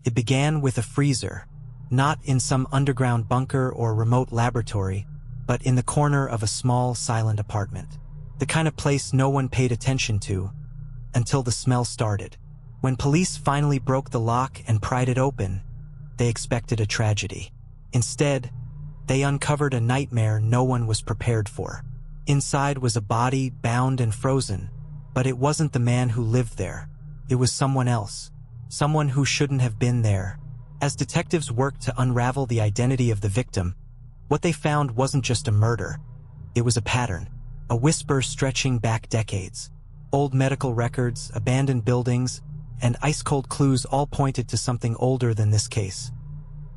It began with a freezer, not in some underground bunker or remote laboratory, but in the corner of a small, silent apartment. The kind of place no one paid attention to until the smell started. When police finally broke the lock and pried it open, they expected a tragedy. Instead, they uncovered a nightmare no one was prepared for. Inside was a body bound and frozen, but it wasn't the man who lived there. It was someone else, someone who shouldn't have been there. As detectives worked to unravel the identity of the victim, what they found wasn't just a murder. It was a pattern, a whisper stretching back decades. Old medical records, abandoned buildings, and ice-cold clues all pointed to something older than this case,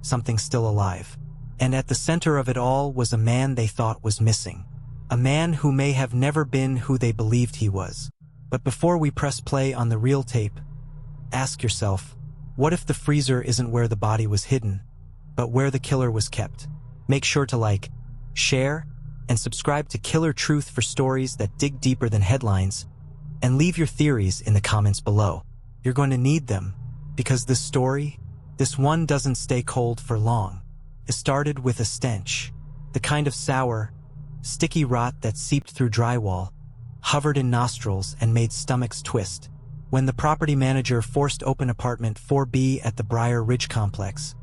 something still alive. And at the center of it all was a man they thought was missing, a man who may have never been who they believed he was. But before we press play on the real tape, ask yourself, what if the freezer isn't where the body was hidden, but where the killer was kept? Make sure to like, share, and subscribe to Killer Truth for stories that dig deeper than headlines, and leave your theories in the comments below. You're going to need them, because this story, this one doesn't stay cold for long. It started with a stench, the kind of sour, sticky rot that seeped through drywall, hovered in nostrils, and made stomachs twist. When the property manager forced open apartment 4B at the Briar Ridge complex,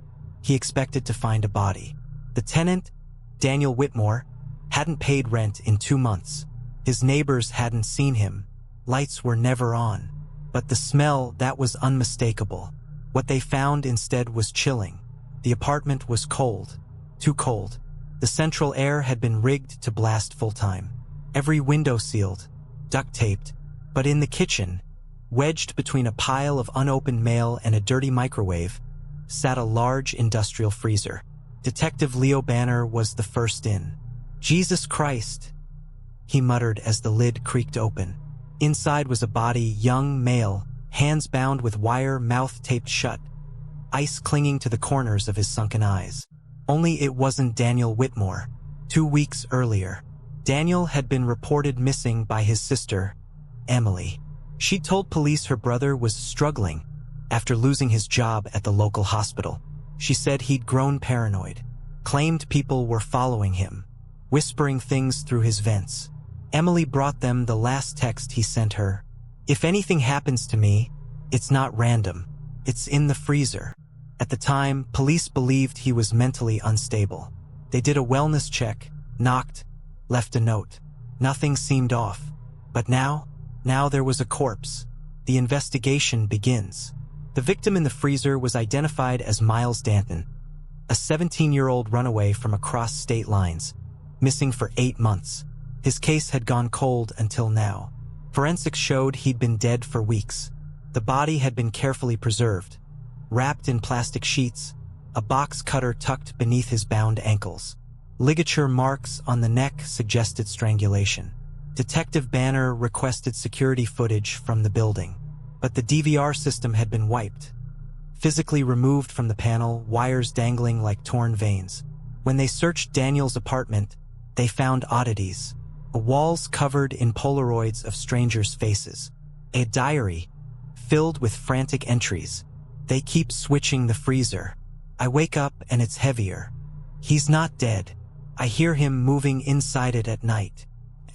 he expected to find a body. The tenant, Daniel Whitmore, hadn't paid rent in 2 months. His neighbors hadn't seen him. Lights were never on. But the smell, that was unmistakable. What they found instead was chilling. The apartment was cold. Too cold. The central air had been rigged to blast full-time. Every window sealed, duct-taped. But in the kitchen, wedged between a pile of unopened mail and a dirty microwave, sat a large industrial freezer. Detective Leo Banner was the first in. "Jesus Christ," he muttered as the lid creaked open. Inside was a body, young, male, hands bound with wire, mouth taped shut, ice clinging to the corners of his sunken eyes. Only it wasn't Daniel Whitmore. 2 weeks earlier, Daniel had been reported missing by his sister, Emily. She told police her brother was struggling after losing his job at the local hospital. She said he'd grown paranoid, claimed people were following him, whispering things through his vents. Emily brought them the last text he sent her. "If anything happens to me, it's not random. It's in the freezer." At the time, police believed he was mentally unstable. They did a wellness check, knocked, left a note. Nothing seemed off. But now there was a corpse. The investigation begins. The victim in the freezer was identified as Miles Danton, a 17-year-old runaway from across state lines, missing for 8 months. His case had gone cold until now. Forensics showed he'd been dead for weeks. The body had been carefully preserved, wrapped in plastic sheets, a box cutter tucked beneath his bound ankles. Ligature marks on the neck suggested strangulation. Detective Banner requested security footage from the building, but the DVR system had been wiped. Physically removed from the panel, wires dangling like torn veins. When they searched Daniel's apartment, they found oddities. Walls covered in Polaroids of strangers' faces. A diary filled with frantic entries. "They keep switching the freezer. I wake up and it's heavier. He's not dead. I hear him moving inside it at night."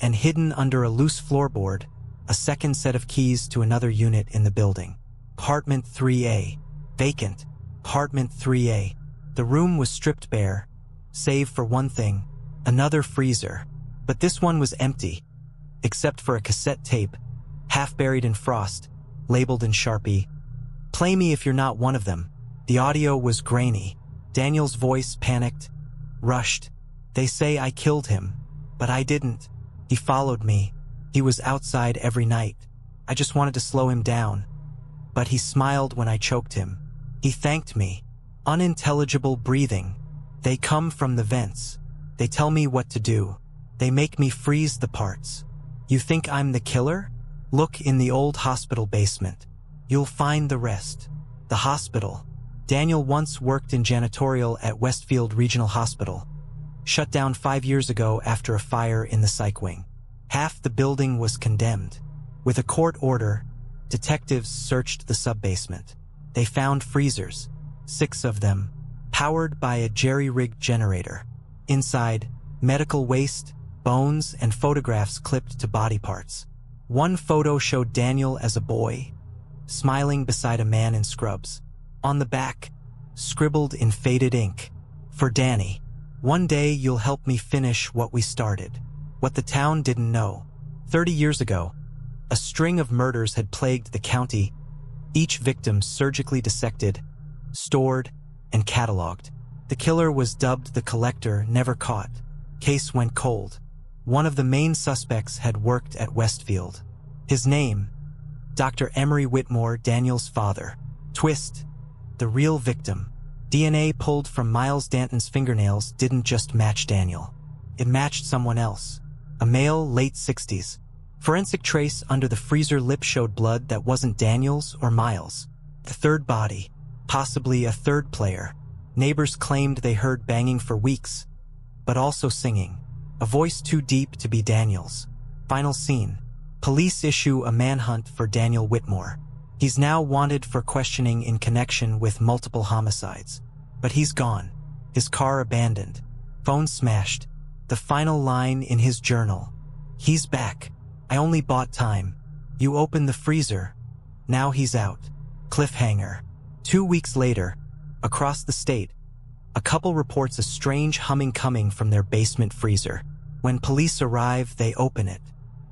And hidden under a loose floorboard, a second set of keys to another unit in the building. Apartment 3A. Vacant. Apartment 3A. The room was stripped bare, save for one thing, another freezer. But this one was empty, except for a cassette tape, half buried in frost, labeled in Sharpie, "Play me if you're not one of them." The audio was grainy. Daniel's voice panicked, rushed. "They say I killed him, but I didn't. He followed me. He was outside every night. I just wanted to slow him down. But he smiled when I choked him. He thanked me." Unintelligible breathing. "They come from the vents. They tell me what to do. They make me freeze the parts. You think I'm the killer? Look in the old hospital basement. You'll find the rest." The hospital. Daniel once worked in janitorial at Westfield Regional Hospital, shut down 5 years ago after a fire in the psych wing. Half the building was condemned. With a court order, detectives searched the sub-basement. They found freezers, 6 of them, powered by a jerry-rigged generator. Inside, medical waste, bones, and photographs clipped to body parts. One photo showed Daniel as a boy, smiling beside a man in scrubs. On the back, scribbled in faded ink, "For Danny. One day you'll help me finish what we started." What the town didn't know. 30 years ago, a string of murders had plagued the county, each victim surgically dissected, stored, and cataloged. The killer was dubbed the Collector, never caught. Case went cold. One of the main suspects had worked at Westfield. His name, Dr. Emery Whitmore, Daniel's father. Twist: the real victim. DNA pulled from Miles Danton's fingernails didn't just match Daniel. It matched someone else. A male, late 60s. Forensic trace under the freezer lip showed blood that wasn't Daniel's or Miles. The third body, possibly a third player. Neighbors claimed they heard banging for weeks, but also singing. A voice too deep to be Daniel's. Final scene. Police issue a manhunt for Daniel Whitmore. He's now wanted for questioning in connection with multiple homicides. But he's gone. His car abandoned. Phone smashed. The final line in his journal: "He's back. I only bought time. You opened the freezer. Now he's out." Cliffhanger. 2 weeks later, across the state, a couple reports a strange humming coming from their basement freezer. When police arrive, they open it.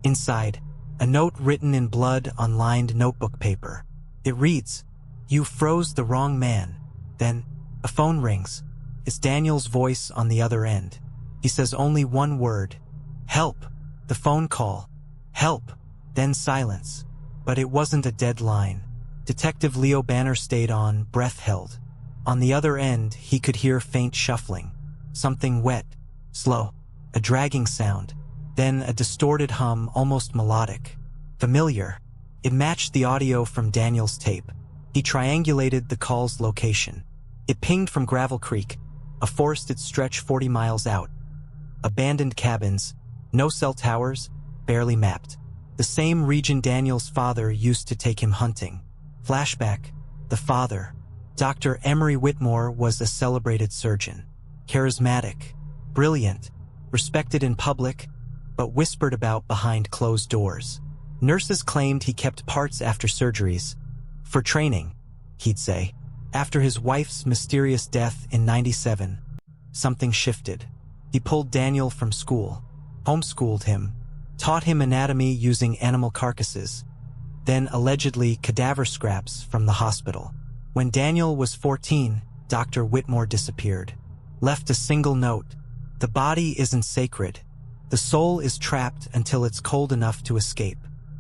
Inside, a note written in blood on lined notebook paper. It reads, "You froze the wrong man." Then, a phone rings. It's Daniel's voice on the other end. He says only one word: "Help." The phone call: "Help." Then silence. But it wasn't a dead line. Detective Leo Banner stayed on, breath held. On the other end, he could hear faint shuffling. Something wet, slow, a dragging sound. Then a distorted hum, almost melodic. Familiar. It matched the audio from Daniel's tape. He triangulated the call's location. It pinged from Gravel Creek, a forested stretch 40 miles out. Abandoned cabins, no cell towers, barely mapped. The same region Daniel's father used to take him hunting. Flashback: the father, Dr. Emery Whitmore, was a celebrated surgeon. Charismatic, brilliant, respected in public, but whispered about behind closed doors. Nurses claimed he kept parts after surgeries. For training, he'd say. After his wife's mysterious death in '97, something shifted. He pulled Daniel from school, homeschooled him, taught him anatomy using animal carcasses, then allegedly cadaver scraps from the hospital. When Daniel was 14, Dr. Whitmore disappeared. Left a single note: "The body isn't sacred. The soul is trapped until it's cold enough to escape."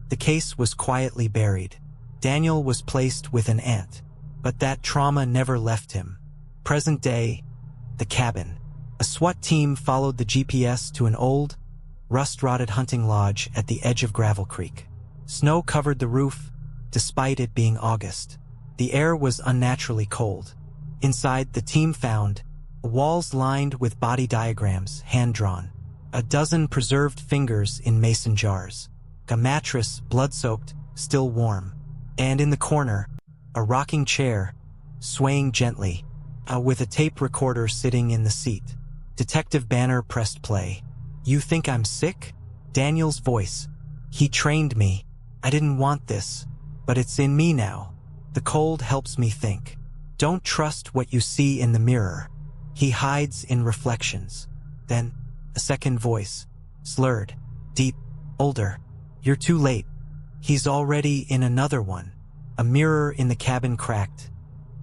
The case was quietly buried. Daniel was placed with an aunt, but that trauma never left him. Present day, the cabin. A SWAT team followed the GPS to an old, rust-rotted hunting lodge at the edge of Gravel Creek. Snow covered the roof, despite it being August. The air was unnaturally cold. Inside, the team found walls lined with body diagrams, hand-drawn. A dozen preserved fingers in mason jars. A mattress, blood-soaked, still warm. And in the corner, a rocking chair, swaying gently, with a tape recorder sitting in the seat. Detective Banner pressed play. "You think I'm sick?" Daniel's voice. "He trained me. I didn't want this, but it's in me now. The cold helps me think. Don't trust what you see in the mirror. He hides in reflections." Then, a second voice, slurred, deep, older. "You're too late. He's already in another one." A mirror in the cabin cracked,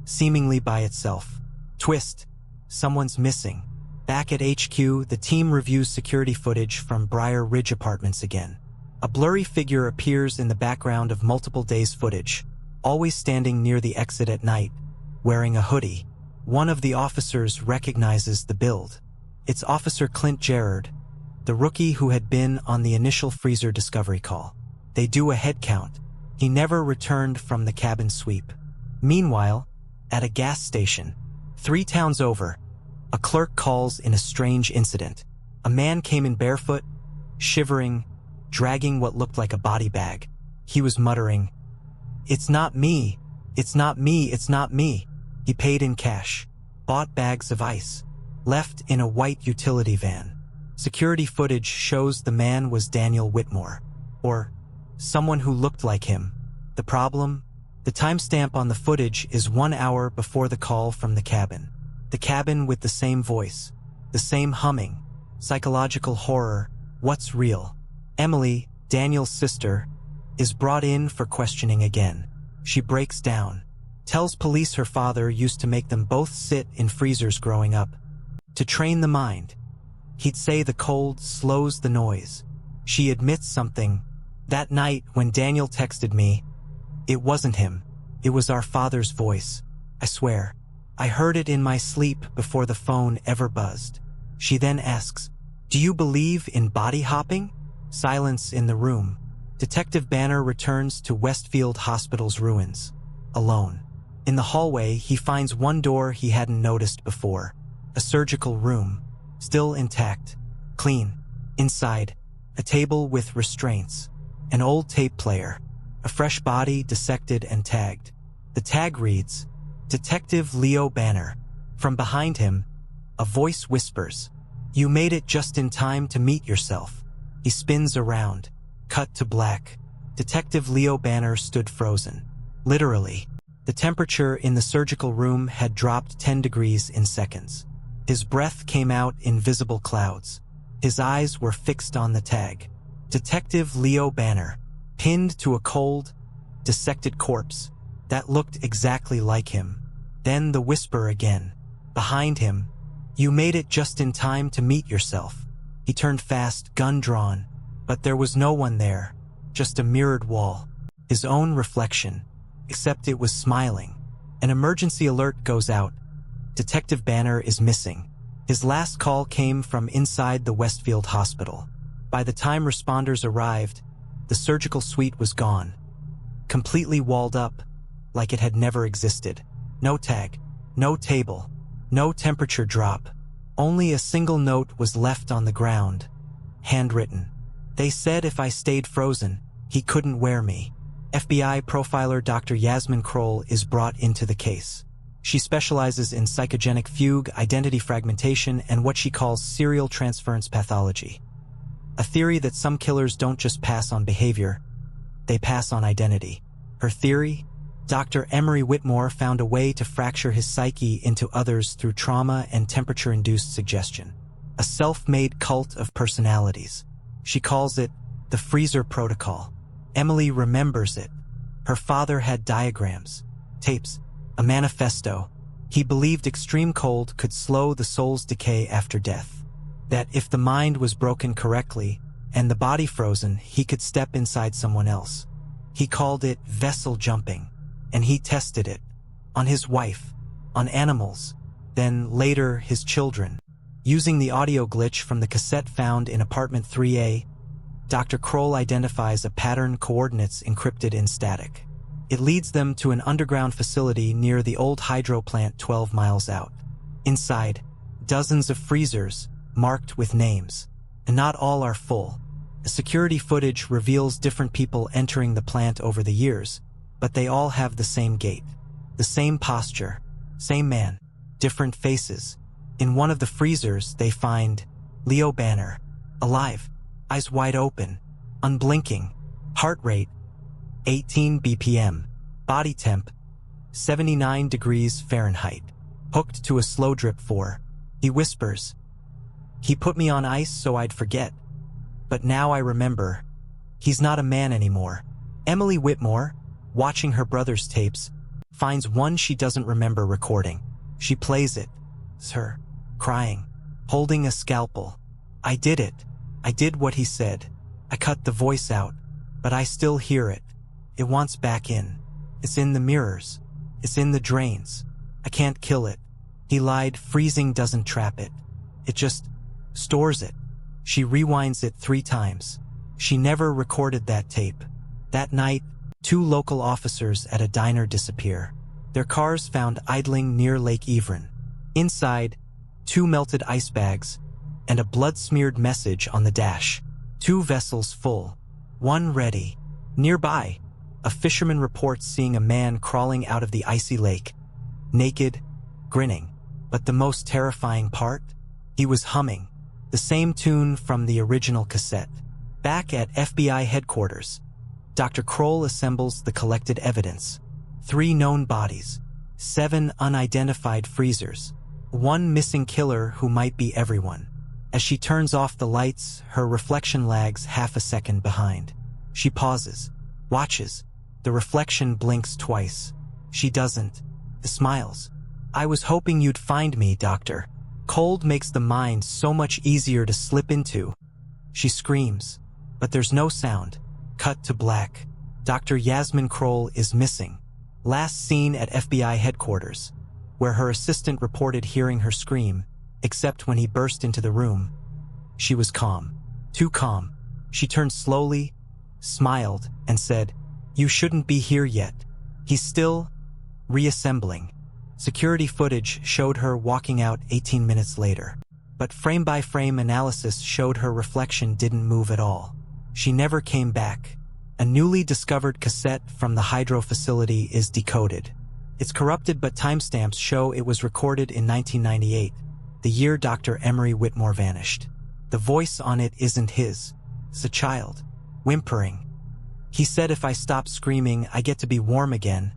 seemingly by itself. Twist: someone's missing. Back at HQ, the team reviews security footage from Briar Ridge Apartments again. A blurry figure appears in the background of multiple days' footage, always standing near the exit at night, wearing a hoodie. One of the officers recognizes the build. It's Officer Clint Gerard, the rookie who had been on the initial freezer discovery call. They do a head count. He never returned from the cabin sweep. Meanwhile, at a gas station, 3 towns over, a clerk calls in a strange incident. A man came in barefoot, shivering, dragging what looked like a body bag. He was muttering, "It's not me, it's not me, it's not me." He paid in cash, bought bags of ice, left in a white utility van. Security footage shows the man was Daniel Whitmore, or someone who looked like him. The problem? The timestamp on the footage is 1 hour before the call from the cabin. The cabin with the same voice, the same humming. Psychological horror. What's real? Emily, Daniel's sister, is brought in for questioning again. She breaks down, tells police her father used to make them both sit in freezers growing up. To train the mind. He'd say the cold slows the noise. She admits something. That night when Daniel texted me, it wasn't him. It was our father's voice. I swear. I heard it in my sleep before the phone ever buzzed. She then asks, "Do you believe in body hopping?" Silence in the room. Detective Banner returns to Westfield Hospital's ruins. Alone. In the hallway, he finds one door he hadn't noticed before. A surgical room. Still intact. Clean. Inside, a table with restraints. An old tape player. A fresh body dissected and tagged. The tag reads, Detective Leo Banner. From behind him, a voice whispers, "You made it just in time to meet yourself." He spins around. Cut to black. Detective Leo Banner stood frozen. Literally. The temperature in the surgical room had dropped 10 degrees in seconds. His breath came out in visible clouds. His eyes were fixed on the tag. Detective Leo Banner, pinned to a cold, dissected corpse that looked exactly like him. Then the whisper again. Behind him, "You made it just in time to meet yourself." He turned fast, gun drawn, but there was no one there, just a mirrored wall. His own reflection, except it was smiling. An emergency alert goes out. Detective Banner is missing. His last call came from inside the Westfield Hospital. By the time responders arrived, the surgical suite was gone. Completely walled up, like it had never existed. No tag, no table, no temperature drop. Only a single note was left on the ground. Handwritten. "They said if I stayed frozen, he couldn't wear me." FBI profiler Dr. Yasmin Kroll is brought into the case. She specializes in psychogenic fugue, identity fragmentation, and what she calls serial transference pathology. A theory that some killers don't just pass on behavior, they pass on identity. Her theory? Dr. Emery Whitmore found a way to fracture his psyche into others through trauma and temperature-induced suggestion. A self-made cult of personalities. She calls it the freezer protocol. Emily remembers it. Her father had diagrams, tapes, a manifesto. He believed extreme cold could slow the soul's decay after death. That if the mind was broken correctly and the body frozen, he could step inside someone else. He called it vessel jumping, and he tested it on his wife, on animals, then later his children. Using the audio glitch from the cassette found in apartment 3A, Dr. Kroll identifies a pattern coordinates encrypted in static. It leads them to an underground facility near the old hydro plant 12 miles out. Inside, dozens of freezers, marked with names. And not all are full. Security footage reveals different people entering the plant over the years, but they all have the same gait, the same posture, same man, different faces. In one of the freezers, they find Leo Banner, alive, eyes wide open, unblinking, heart rate 18 BPM, body temp 79 degrees Fahrenheit, hooked to a slow drip 4. He whispers, "He put me on ice so I'd forget. But now I remember. He's not a man anymore." Emily Whitmore, watching her brother's tapes, finds one she doesn't remember recording. She plays it. It's her, crying, holding a scalpel. "I did it. I did what he said. I cut the voice out, but I still hear it. It wants back in. It's in the mirrors. It's in the drains. I can't kill it. He lied. Freezing doesn't trap it. It just stores it." She rewinds it 3 times. She never recorded that tape. That night, 2 local officers at a diner disappear. Their cars found idling near Lake Evron. Inside, 2 melted ice bags and a blood-smeared message on the dash. 2 vessels full, 1 ready. Nearby, a fisherman reports seeing a man crawling out of the icy lake. naked, grinning. But the most terrifying part? He was humming the same tune from the original cassette. Back at FBI headquarters, Dr. Kroll assembles the collected evidence. 3 known bodies, 7 unidentified freezers, 1 missing killer who might be everyone. As she turns off the lights, her reflection lags half a second behind. She pauses, watches. The reflection blinks twice. She doesn't. Smiles. "I was hoping you'd find me, Doctor." Cold makes the mind so much easier to slip into. She screams, but there's no sound. Cut to black. Dr. Yasmin Kroll is missing. Last seen at FBI headquarters, where her assistant reported hearing her scream, except when he burst into the room. She was calm. Too calm. She turned slowly, smiled, and said, "You shouldn't be here yet." He's still reassembling. Security footage showed her walking out 18 minutes later. But frame-by-frame analysis showed her reflection didn't move at all. She never came back. A newly discovered cassette from the hydro facility is decoded. It's corrupted, but timestamps show it was recorded in 1998, the year Dr. Emery Whitmore vanished. The voice on it isn't his. It's a child, whimpering. He said, "If I stop screaming, I get to be warm again.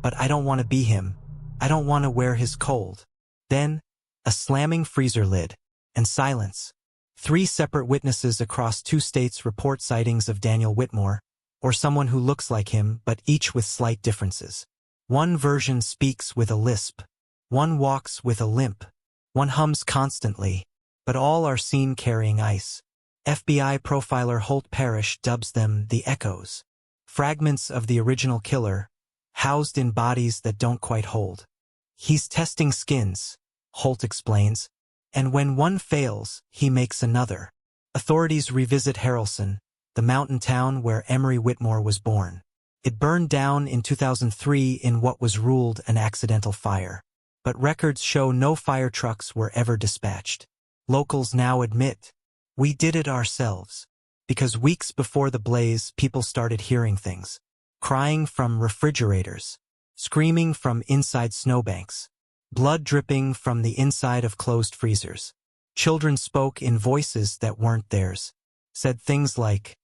But I don't want to be him. I don't want to wear his cold." Then, a slamming freezer lid, and silence. 3 separate witnesses across 2 states report sightings of Daniel Whitmore, or someone who looks like him, but each with slight differences. One version speaks with a lisp. One walks with a limp. One hums constantly, but all are seen carrying ice. FBI profiler Holt Parrish dubs them the echoes. Fragments of the original killer, housed in bodies that don't quite hold. "He's testing skins," Holt explains, "and when one fails, he makes another." Authorities revisit Harrelson, the mountain town where Emery Whitmore was born. It burned down in 2003 in what was ruled an accidental fire. But records show no fire trucks were ever dispatched. Locals now admit, "We did it ourselves." Because weeks before the blaze, people started hearing things. Crying from refrigerators. Screaming from inside snowbanks. Blood dripping from the inside of closed freezers. Children spoke in voices that weren't theirs. Said things like,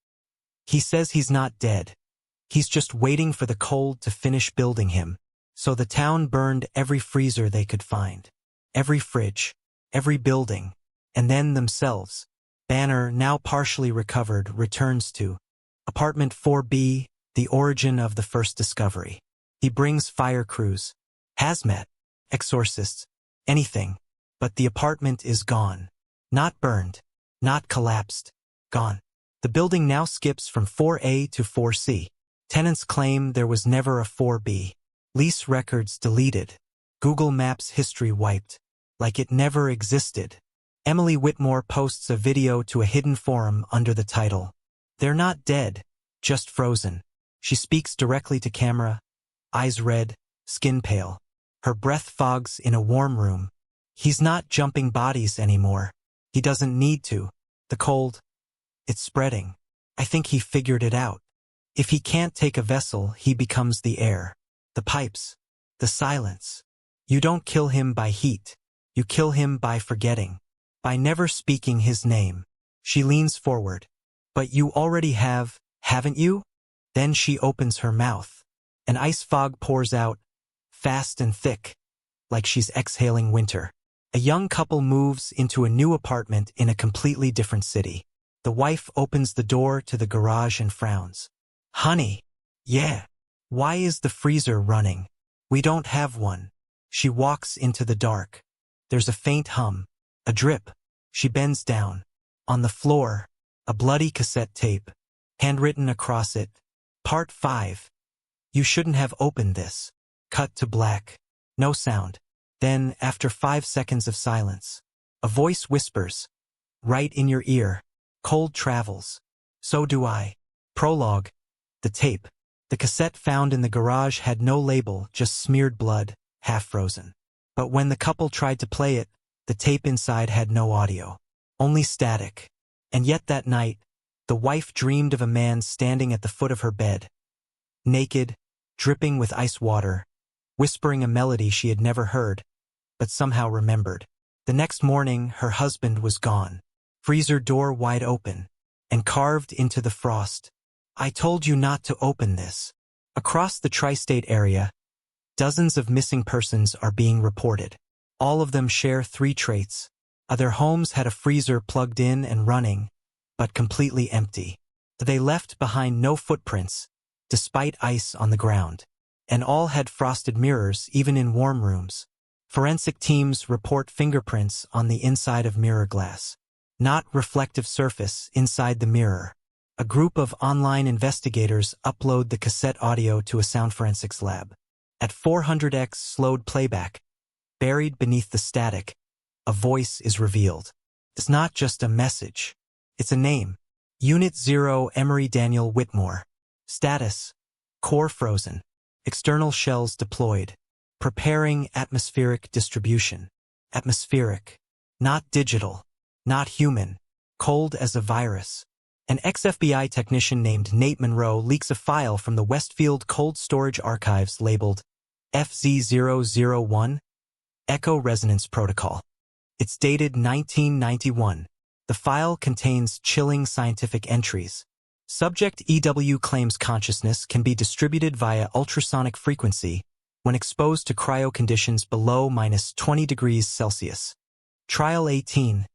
"He says he's not dead. He's just waiting for the cold to finish building him." So the town burned every freezer they could find. Every fridge. Every building. And then themselves. Banner, now partially recovered, returns to apartment 4B, the origin of the first discovery. He brings fire crews, hazmat, exorcists, anything. But the apartment is gone. Not burned. Not collapsed. Gone. The building now skips from 4A to 4C. Tenants claim there was never a 4B. Lease records deleted. Google Maps history wiped. Like it never existed. Emily Whitmore posts a video to a hidden forum under the title, "They're not dead, just frozen." She speaks directly to camera, eyes red, skin pale. Her breath fogs in a warm room. He's not jumping bodies anymore. He doesn't need to. The cold, it's spreading. I think he figured it out. If he can't take a vessel, he becomes the air. The pipes. The silence. You don't kill him by heat. You kill him by forgetting. By never speaking his name. She leans forward. "But you already have, haven't you?" Then she opens her mouth. An ice fog pours out, fast and thick, like she's exhaling winter. A young couple moves into a new apartment in a completely different city. The wife opens the door to the garage and frowns. "Honey." "Yeah." "Why is the freezer running?" "We don't have one." She walks into the dark. There's a faint hum. A drip. She bends down. On the floor, a bloody cassette tape. Handwritten across it. Part 5. "You shouldn't have opened this." Cut to black. No sound. Then, after 5 seconds of silence, a voice whispers, right in your ear, "Cold travels. So do I." Prologue. The tape. The cassette found in the garage had no label, just smeared blood, half frozen. But when the couple tried to play it, the tape inside had no audio. Only static. And yet that night, the wife dreamed of a man standing at the foot of her bed. Naked, dripping with ice water, whispering a melody she had never heard, but somehow remembered. The next morning, her husband was gone. Freezer door wide open, and carved into the frost, "I told you not to open this." Across the tri-state area, dozens of missing persons are being reported. All of them share three traits. Their homes had a freezer plugged in and running, but completely empty. They left behind no footprints, despite ice on the ground. And all had frosted mirrors, even in warm rooms. Forensic teams report fingerprints on the inside of mirror glass, not reflective surface inside the mirror. A group of online investigators upload the cassette audio to a sound forensics lab. At 400x slowed playback, buried beneath the static, a voice is revealed. It's not just a message. It's a name. Unit 0 Emery Daniel Whitmore. Status: core frozen. External shells deployed. Preparing atmospheric distribution. Atmospheric. Not digital. Not human. Cold as a virus. An ex-FBI technician named Nate Monroe leaks a file from the Westfield Cold Storage Archives labeled FZ001, Echo Resonance Protocol. It's dated 1991. The file contains chilling scientific entries. Subject EW claims consciousness can be distributed via ultrasonic frequency when exposed to cryo conditions below -20 degrees Celsius. Trial 18.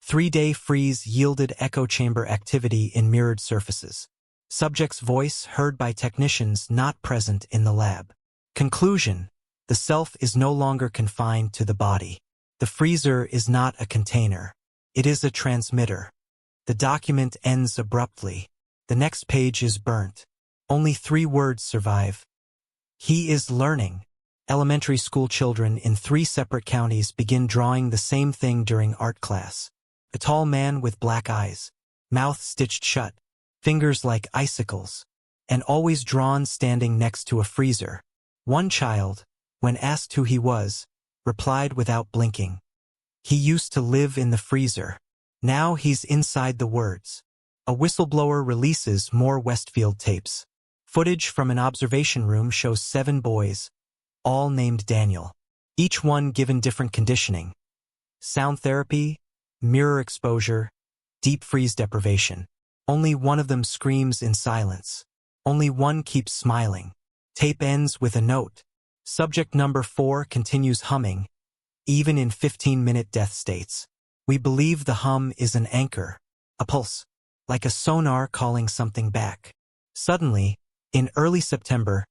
3-day freeze yielded echo chamber activity in mirrored surfaces. Subject's voice heard by technicians not present in the lab. Conclusion: the self is no longer confined to the body. The freezer is not a container. It is a transmitter. The document ends abruptly. The next page is burnt. Only 3 words survive. He is learning. Elementary school children in 3 separate counties begin drawing the same thing during art class. A tall man with black eyes, mouth stitched shut, fingers like icicles, and always drawn standing next to a freezer. One child, when asked who he was, replied without blinking. He used to live in the freezer. Now he's inside the words. A whistleblower releases more Westfield tapes. Footage from an observation room shows 7 boys, all named Daniel, each one given different conditioning. Sound therapy, mirror exposure, deep freeze deprivation. Only one of them screams in silence. Only one keeps smiling. Tape ends with a note. Subject number 4 continues humming, even in 15-minute death states. We believe the hum is an anchor, a pulse, like a sonar calling something back. Suddenly, in early September,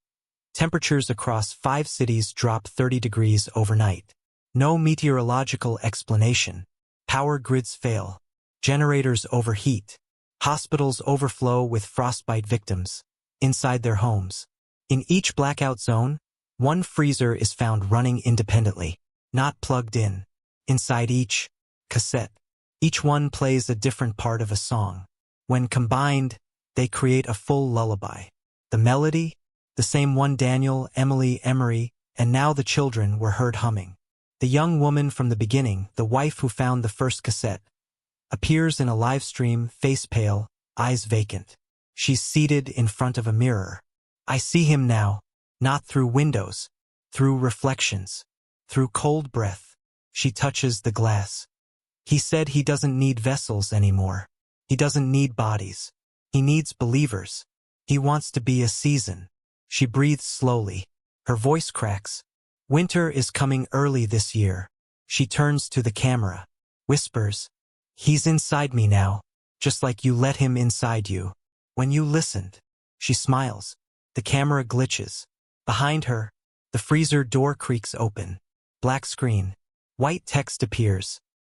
temperatures across 5 cities drop 30 degrees overnight. No meteorological explanation. Power grids fail. Generators overheat. Hospitals overflow with frostbite victims inside their homes. In each blackout zone, one freezer is found running independently, not plugged in. Inside each cassette, each one plays a different part of a song. When combined, they create a full lullaby. The melody, the same one Daniel, Emily, Emery, and now the children were heard humming. The young woman from the beginning, the wife who found the first cassette, appears in a live stream, face pale, eyes vacant. She's seated in front of a mirror. I see him now, not through windows, through reflections, through cold breath. She touches the glass. He said he doesn't need vessels anymore. He doesn't need bodies. He needs believers. He wants to be a season. She breathes slowly. Her voice cracks. Winter is coming early this year. She turns to the camera, whispers, "He's inside me now, just like you let him inside you. When you listened." She smiles. The camera glitches. Behind her, the freezer door creaks open. Black screen. White text appears.